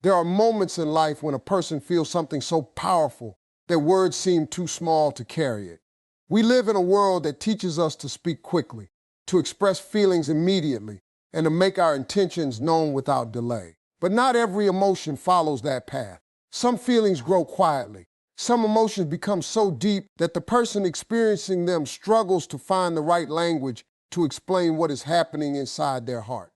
There are moments in life when a person feels something so powerful that words seem too small to carry it. We live in a world that teaches us to speak quickly, to express feelings immediately, and to make our intentions known without delay. But not every emotion follows that path. Some feelings grow quietly. Some emotions become so deep that the person experiencing them struggles to find the right language to explain what is happening inside their heart.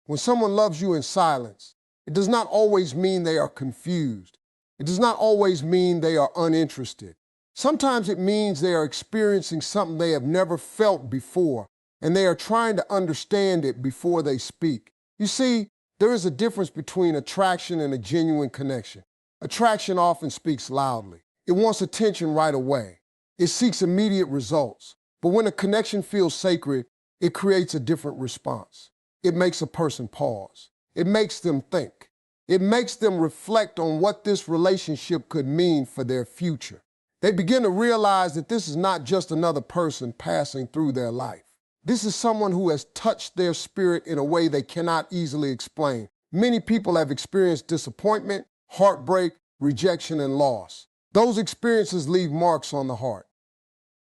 When someone loves you in silence, it does not always mean they are confused. It does not always mean they are uninterested. Sometimes it means they are experiencing something they have never felt before, and they are trying to understand it before they speak. You see, there is a difference between attraction and a genuine connection. Attraction often speaks loudly. It wants attention right away. It seeks immediate results. But when a connection feels sacred, it creates a different response. It makes a person pause. It makes them think. It makes them reflect on what this relationship could mean for their future. They begin to realize that this is not just another person passing through their life. This is someone who has touched their spirit in a way they cannot easily explain. Many people have experienced disappointment, heartbreak, rejection, and loss. Those experiences leave marks on the heart.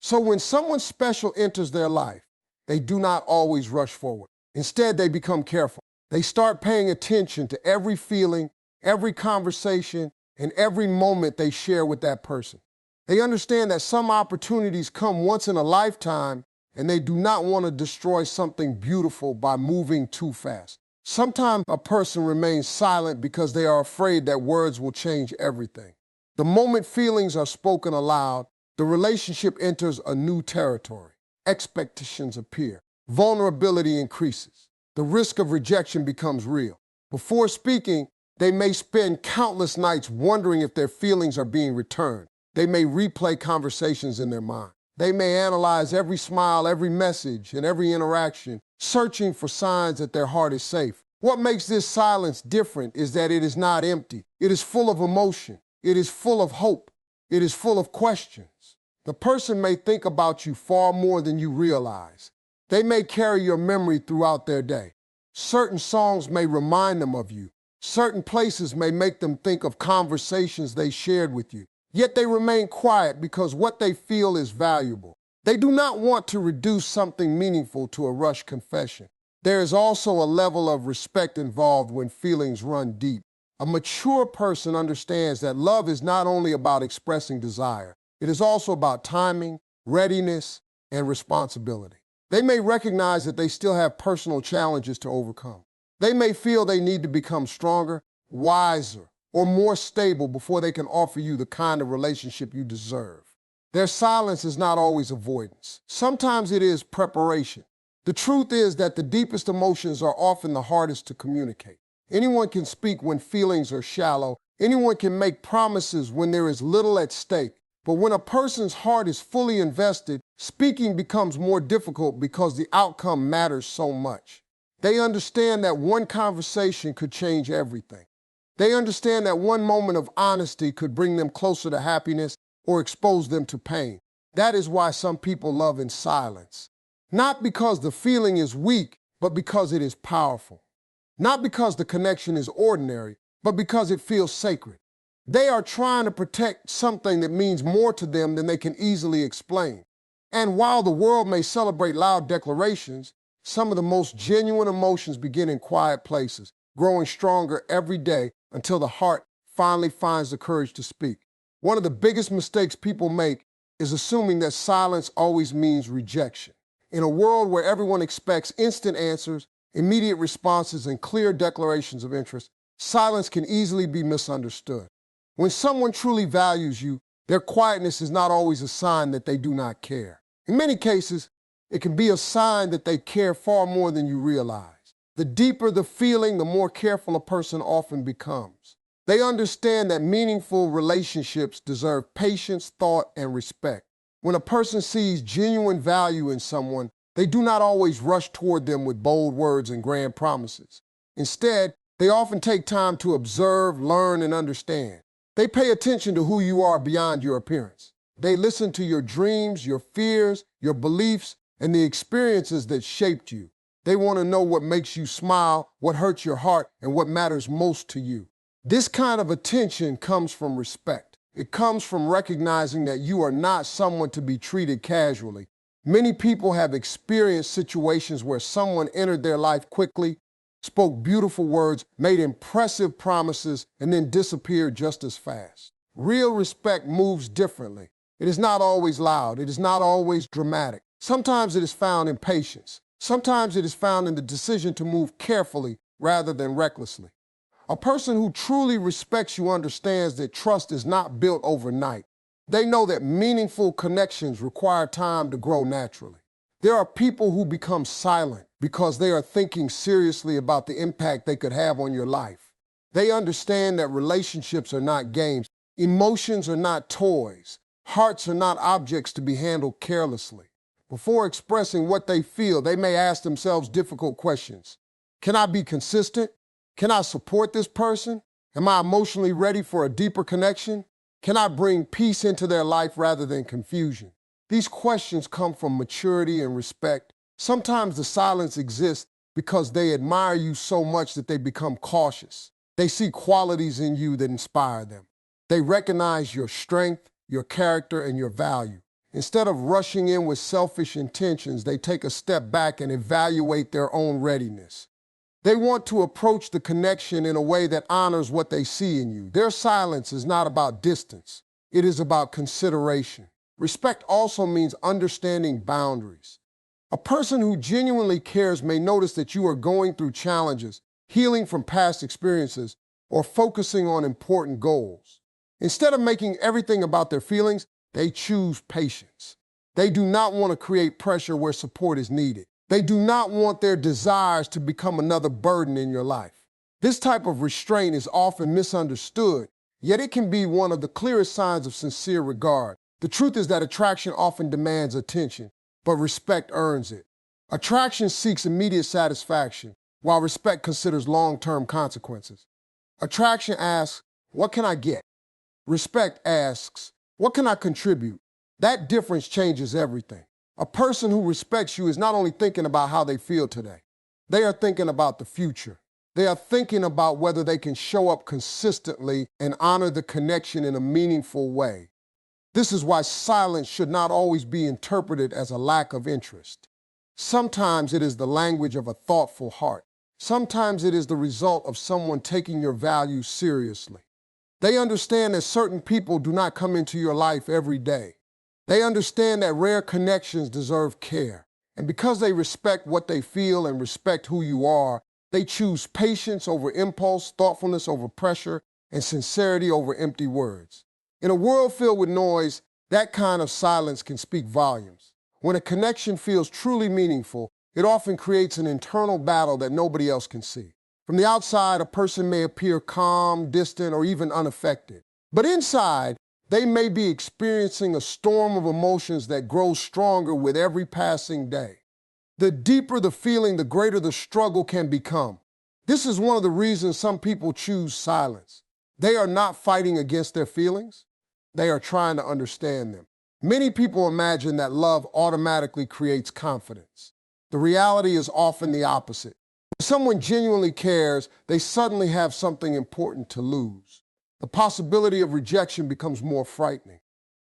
So when someone special enters their life, they do not always rush forward. Instead, they become careful. They start paying attention to every feeling, every conversation, and every moment they share with that person. They understand that some opportunities come once in a lifetime, and they do not want to destroy something beautiful by moving too fast. Sometimes a person remains silent because they are afraid that words will change everything. The moment feelings are spoken aloud, the relationship enters a new territory. Expectations appear. Vulnerability increases. The risk of rejection becomes real. Before speaking, they may spend countless nights wondering if their feelings are being returned. They may replay conversations in their mind. They may analyze every smile, every message, and every interaction, searching for signs that their heart is safe. What makes this silence different is that it is not empty. It is full of emotion. It is full of hope. It is full of questions. The person may think about you far more than you realize. They may carry your memory throughout their day. Certain songs may remind them of you. Certain places may make them think of conversations they shared with you. Yet they remain quiet because what they feel is valuable. They do not want to reduce something meaningful to a rushed confession. There is also a level of respect involved when feelings run deep. A mature person understands that love is not only about expressing desire, it is also about timing, readiness, and responsibility. They may recognize that they still have personal challenges to overcome. They may feel they need to become stronger, wiser, or more stable before they can offer you the kind of relationship you deserve. Their silence is not always avoidance. Sometimes it is preparation. The truth is that the deepest emotions are often the hardest to communicate. Anyone can speak when feelings are shallow. Anyone can make promises when there is little at stake. But when a person's heart is fully invested, speaking becomes more difficult because the outcome matters so much. They understand that one conversation could change everything. They understand that one moment of honesty could bring them closer to happiness or expose them to pain. That is why some people love in silence. Not because the feeling is weak, but because it is powerful. Not because the connection is ordinary, but because it feels sacred. They are trying to protect something that means more to them than they can easily explain. And while the world may celebrate loud declarations, some of the most genuine emotions begin in quiet places, growing stronger every day until the heart finally finds the courage to speak. One of the biggest mistakes people make is assuming that silence always means rejection. In a world where everyone expects instant answers, immediate responses, and clear declarations of interest, silence can easily be misunderstood. When someone truly values you, their quietness is not always a sign that they do not care. In many cases, it can be a sign that they care far more than you realize. The deeper the feeling, the more careful a person often becomes. They understand that meaningful relationships deserve patience, thought, and respect. When a person sees genuine value in someone, they do not always rush toward them with bold words and grand promises. Instead, they often take time to observe, learn, and understand. They pay attention to who you are beyond your appearance. They listen to your dreams, your fears, your beliefs, and the experiences that shaped you. They want to know what makes you smile, what hurts your heart, and what matters most to you. This kind of attention comes from respect. It comes from recognizing that you are not someone to be treated casually. Many people have experienced situations where someone entered their life quickly, spoke beautiful words, made impressive promises, and then disappeared just as fast. Real respect moves differently. It is not always loud. It is not always dramatic. Sometimes it is found in patience. Sometimes it is found in the decision to move carefully rather than recklessly. A person who truly respects you understands that trust is not built overnight. They know that meaningful connections require time to grow naturally. There are people who become silent because they are thinking seriously about the impact they could have on your life. They understand that relationships are not games. Emotions are not toys. Hearts are not objects to be handled carelessly. Before expressing what they feel, they may ask themselves difficult questions. Can I be consistent? Can I support this person? Am I emotionally ready for a deeper connection? Can I bring peace into their life rather than confusion? These questions come from maturity and respect. Sometimes the silence exists because they admire you so much that they become cautious. They see qualities in you that inspire them. They recognize your strength, your character, and your value. Instead of rushing in with selfish intentions, they take a step back and evaluate their own readiness. They want to approach the connection in a way that honors what they see in you. Their silence is not about distance. It is about consideration. Respect also means understanding boundaries. A person who genuinely cares may notice that you are going through challenges, healing from past experiences, or focusing on important goals. Instead of making everything about their feelings, they choose patience. They do not want to create pressure where support is needed. They do not want their desires to become another burden in your life. This type of restraint is often misunderstood, yet it can be one of the clearest signs of sincere regard. The truth is that attraction often demands attention, but respect earns it. Attraction seeks immediate satisfaction, while respect considers long-term consequences. Attraction asks, what can I get? Respect asks, what can I contribute? That difference changes everything. A person who respects you is not only thinking about how they feel today. They are thinking about the future. They are thinking about whether they can show up consistently and honor the connection in a meaningful way. This is why silence should not always be interpreted as a lack of interest. Sometimes it is the language of a thoughtful heart. Sometimes it is the result of someone taking your values seriously. They understand that certain people do not come into your life every day. They understand that rare connections deserve care. And because they respect what they feel and respect who you are, they choose patience over impulse, thoughtfulness over pressure, and sincerity over empty words. In a world filled with noise, that kind of silence can speak volumes. When a connection feels truly meaningful, it often creates an internal battle that nobody else can see. From the outside, a person may appear calm, distant, or even unaffected. But inside, they may be experiencing a storm of emotions that grows stronger with every passing day. The deeper the feeling, the greater the struggle can become. This is one of the reasons some people choose silence. They are not fighting against their feelings. They are trying to understand them. Many people imagine that love automatically creates confidence. The reality is often the opposite. When someone genuinely cares, they suddenly have something important to lose. The possibility of rejection becomes more frightening.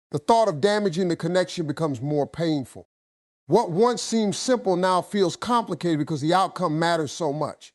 The thought of damaging the connection becomes more painful. What once seemed simple now feels complicated because the outcome matters so much.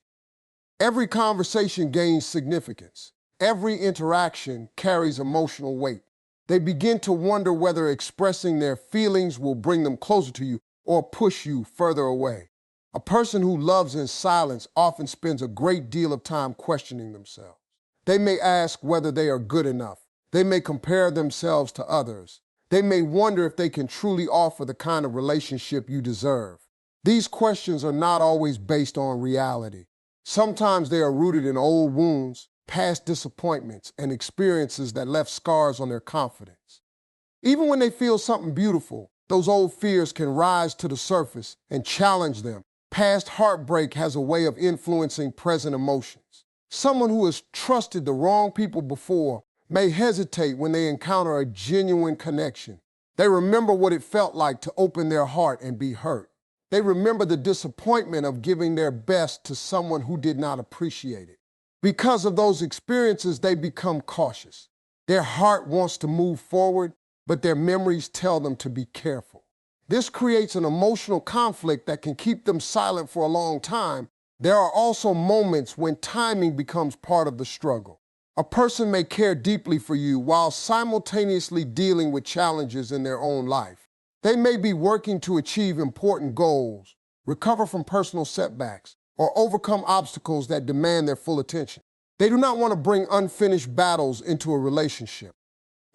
Every conversation gains significance. Every interaction carries emotional weight. They begin to wonder whether expressing their feelings will bring them closer to you or push you further away. A person who loves in silence often spends a great deal of time questioning themselves. They may ask whether they are good enough. They may compare themselves to others. They may wonder if they can truly offer the kind of relationship you deserve. These questions are not always based on reality. Sometimes they are rooted in old wounds, past disappointments, and experiences that left scars on their confidence. Even when they feel something beautiful, those old fears can rise to the surface and challenge them. Past heartbreak has a way of influencing present emotions. Someone who has trusted the wrong people before may hesitate when they encounter a genuine connection. They remember what it felt like to open their heart and be hurt. They remember the disappointment of giving their best to someone who did not appreciate it. Because of those experiences, they become cautious. Their heart wants to move forward, but their memories tell them to be careful. This creates an emotional conflict that can keep them silent for a long time. There are also moments when timing becomes part of the struggle. A person may care deeply for you while simultaneously dealing with challenges in their own life. They may be working to achieve important goals, recover from personal setbacks, or overcome obstacles that demand their full attention. They do not want to bring unfinished battles into a relationship.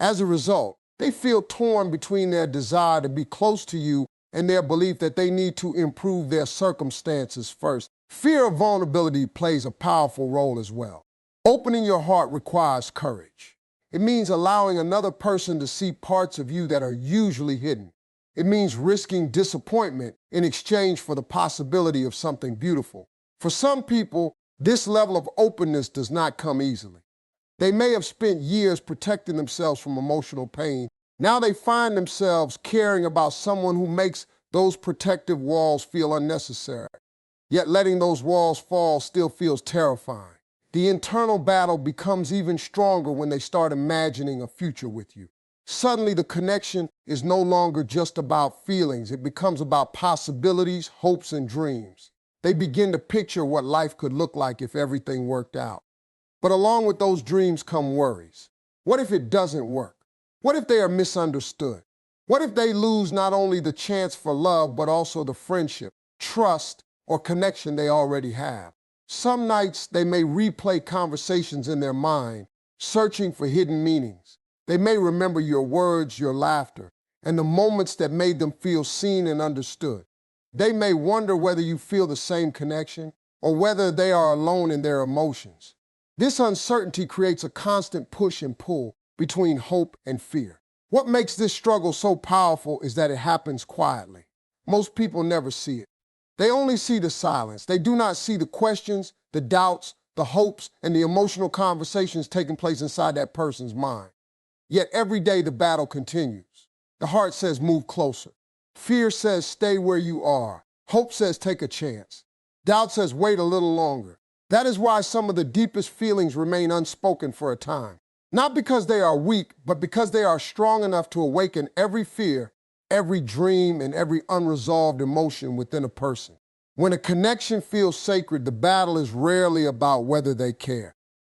As a result, they feel torn between their desire to be close to you and their belief that they need to improve their circumstances first. Fear of vulnerability plays a powerful role as well. Opening your heart requires courage. It means allowing another person to see parts of you that are usually hidden. It means risking disappointment in exchange for the possibility of something beautiful. For some people, this level of openness does not come easily. They may have spent years protecting themselves from emotional pain. Now they find themselves caring about someone who makes those protective walls feel unnecessary. Yet letting those walls fall still feels terrifying. The internal battle becomes even stronger when they start imagining a future with you. Suddenly, the connection is no longer just about feelings. It becomes about possibilities, hopes, and dreams. They begin to picture what life could look like if everything worked out. But along with those dreams come worries. What if it doesn't work? What if they are misunderstood? What if they lose not only the chance for love, but also the friendship, trust, or connection they already have? Some nights they may replay conversations in their mind, searching for hidden meanings. They may remember your words, your laughter, and the moments that made them feel seen and understood. They may wonder whether you feel the same connection or whether they are alone in their emotions. This uncertainty creates a constant push and pull between hope and fear. What makes this struggle so powerful is that it happens quietly. Most people never see it. They only see the silence. They do not see the questions, the doubts, the hopes, and the emotional conversations taking place inside that person's mind. Yet every day the battle continues. The heart says move closer. Fear says stay where you are. Hope says take a chance. Doubt says wait a little longer. That is why some of the deepest feelings remain unspoken for a time. Not because they are weak, but because they are strong enough to awaken every fear, every dream, and every unresolved emotion within a person. When a connection feels sacred, the battle is rarely about whether they care.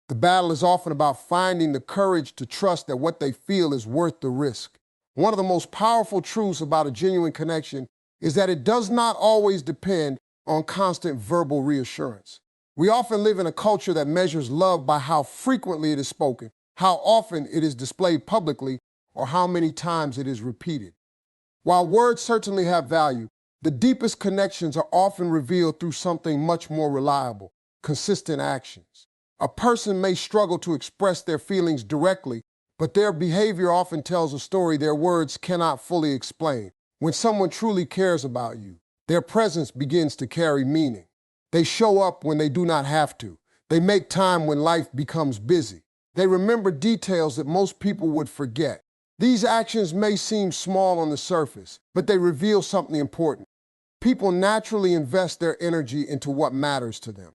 The battle is often about finding the courage to trust that what they feel is worth the risk. One of the most powerful truths about a genuine connection is that it does not always depend on constant verbal reassurance. We often live in a culture that measures love by how frequently it is spoken, how often it is displayed publicly, or how many times it is repeated. While words certainly have value, the deepest connections are often revealed through something much more reliable, consistent actions. A person may struggle to express their feelings directly, but their behavior often tells a story their words cannot fully explain. When someone truly cares about you, their presence begins to carry meaning. They show up when they do not have to. They make time when life becomes busy. They remember details that most people would forget. These actions may seem small on the surface, but they reveal something important. People naturally invest their energy into what matters to them.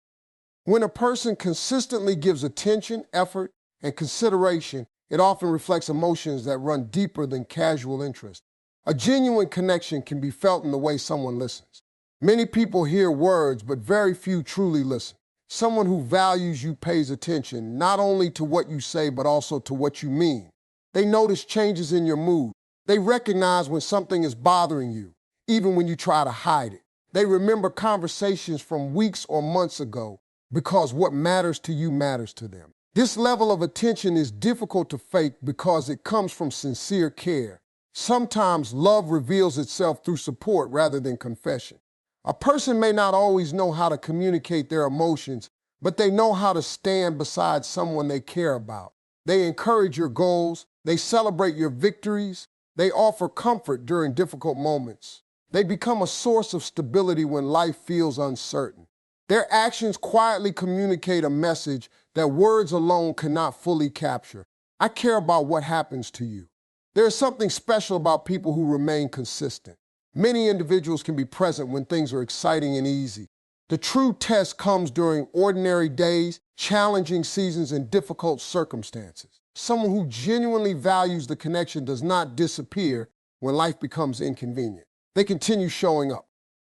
When a person consistently gives attention, effort, and consideration, it often reflects emotions that run deeper than casual interest. A genuine connection can be felt in the way someone listens. Many people hear words, but very few truly listen. Someone who values you pays attention, not only to what you say, but also to what you mean. They notice changes in your mood. They recognize when something is bothering you, even when you try to hide it. They remember conversations from weeks or months ago because what matters to you matters to them. This level of attention is difficult to fake because it comes from sincere care. Sometimes love reveals itself through support rather than confession. A person may not always know how to communicate their emotions, but they know how to stand beside someone they care about. They encourage your goals, they celebrate your victories, they offer comfort during difficult moments. They become a source of stability when life feels uncertain. Their actions quietly communicate a message that words alone cannot fully capture. I care about what happens to you. There is something special about people who remain consistent. Many individuals can be present when things are exciting and easy, The true test comes during ordinary days, challenging seasons, and difficult circumstances. Someone who genuinely values the connection does not disappear when life becomes inconvenient. They continue showing up.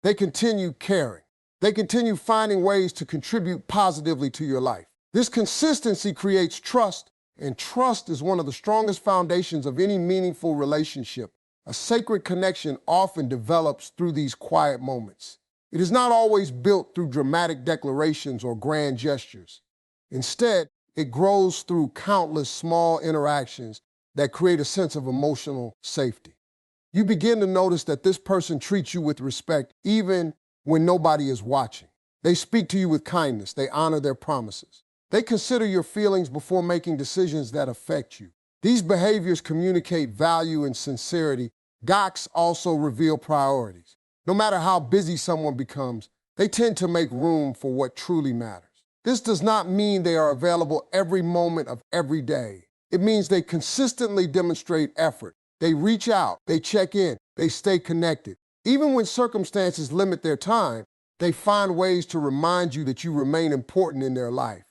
They continue caring. They continue finding ways to contribute positively to your life. This consistency creates trust, and trust is one of the strongest foundations of any meaningful relationship. A sacred connection often develops through these quiet moments. It is not always built through dramatic declarations or grand gestures. Instead, it grows through countless small interactions that create a sense of emotional safety. You begin to notice that this person treats you with respect even when nobody is watching. They speak to you with kindness. They honor their promises. They consider your feelings before making decisions that affect you. These behaviors communicate value and sincerity. Acts also reveal priorities. No matter how busy someone becomes, they tend to make room for what truly matters. This does not mean they are available every moment of every day. It means they consistently demonstrate effort. They reach out, they check in, they stay connected. Even when circumstances limit their time, they find ways to remind you that you remain important in their life.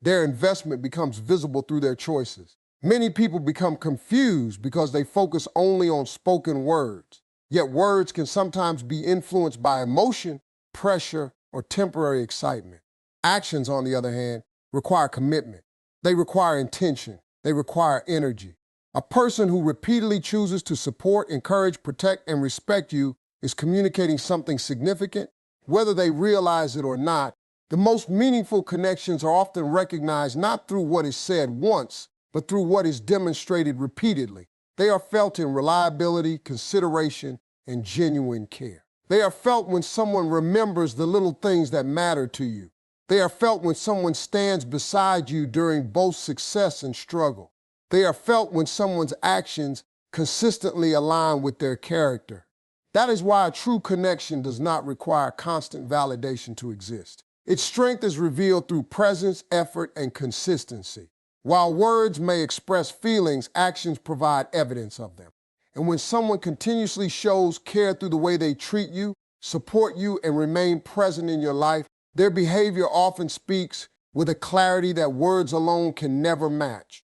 Their investment becomes visible through their choices. Many people become confused because they focus only on spoken words. Yet words can sometimes be influenced by emotion, pressure, or temporary excitement. Actions, on the other hand, require commitment. They require intention. They require energy. A person who repeatedly chooses to support, encourage, protect, and respect you is communicating something significant, whether they realize it or not. The most meaningful connections are often recognized not through what is said once, but through what is demonstrated repeatedly. They are felt in reliability, consideration, and genuine care. They are felt when someone remembers the little things that matter to you. They are felt when someone stands beside you during both success and struggle. They are felt when someone's actions consistently align with their character. That is why a true connection does not require constant validation to exist. Its strength is revealed through presence, effort, and consistency. While words may express feelings, actions provide evidence of them. And when someone continuously shows care through the way they treat you, support you, and remain present in your life, their behavior often speaks with a clarity that words alone can never match.